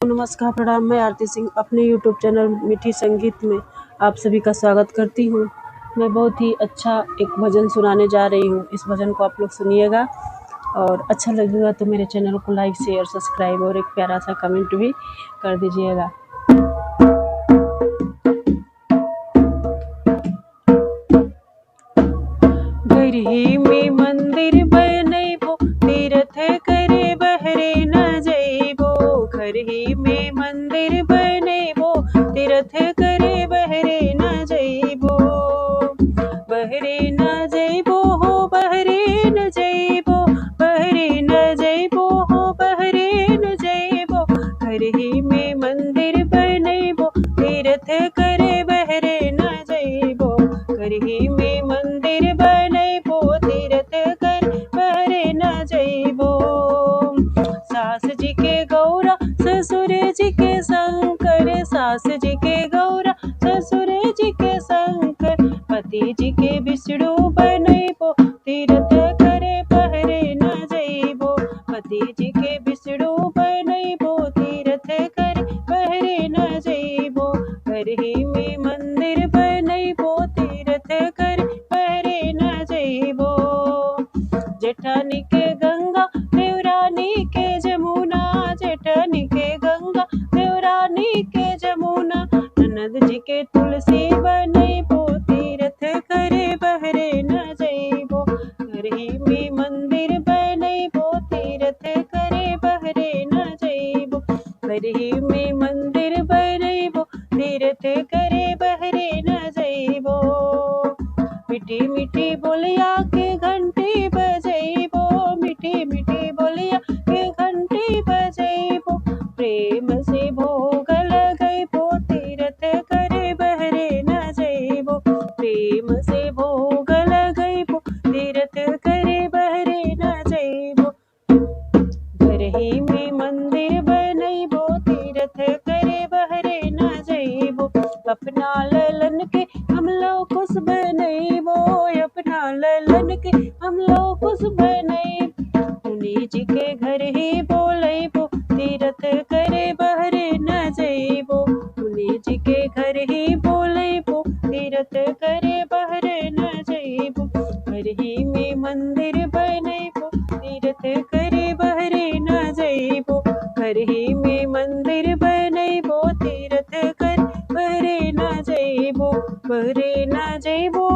नमस्कार, प्रणाम। मैं आरती सिंह अपने यूट्यूब चैनल मीठी संगीत में आप सभी का स्वागत करती हूँ। मैं बहुत ही अच्छा एक भजन सुनाने जा रही हूँ। इस भजन को आप लोग सुनिएगा और अच्छा लगेगा तो मेरे चैनल को लाइक शेयर सब्सक्राइब और एक प्यारा सा कमेंट भी कर दीजिएगा। घर ही में मंदिर बनैबो, तीर्थ करे बहरे न जइबो। घर ही में मंदिर बनैबो, तीर्थ करे बहरे न जइबो। बहरे न जइबो हो, बहरे न जइबो, बहरे न जइबो हो, बहरे न जइबो। घर ही में मंदिर बनैबो, तीर्थ करे बहरे न जइबो। घर ही में मंदिर बनैबो, तीर्थ कर बहरे न जइबो। सास जी के गौरा ससुर जी के शंकर, सास जी के गौरा ससुर जी के शंकर। पति जी के विष्णु बनैबो, तीर्थ करे बहरे न जइबो। पति जी के विष्णु बनैबो, तीर्थ करे बहरे न जइबो। घर ही में मंदिर बनैबो, तीर्थ करे बहरे न जइबो। जेठानी के गंगा देवरानी के जमुना, जेठानी के गंगा देवरानी के जमुना। ननद जी के तुलसी बनैबो, तीर्थ करे बहरे न जइबो। घर ही में मंदिर बनैबो, तीर्थ करे बहरे न जइबो। घर ही में मंदिर बनैबो, तीर्थ करे बहरे न जइबो। मीठी मीठी बोलिया के घंटी बजइबो, मीठी मीठी बोलिया के घंटी बजइबो। प्रेम से भोग लगइबो, तीर्थ करे बहरे न जइबो। प्रेम से भोग लगइबो, तीर्थ करे बहरे न जइबो। घर ही में मंदिर बनैबो, तीर्थ करे बहरे न जइबो। अपना ललन के हम लोग खुश बनैबो, अपना ललन के हम लोग खुश बनैबो। मुनि जी के घर ही बोलैबो, तीर्थ करे बहरे न जइबो। मुनि जी के घर ही बोलैबो, तीर्थ करे बहरे न जइबो। घर ही में मंदिर बनैबो, तीर्थ करे बहरे न जइबो। घर ही में मंदिर बनैबो, तीर्थ करे बहरे न जइबो। बहरे न जइबो।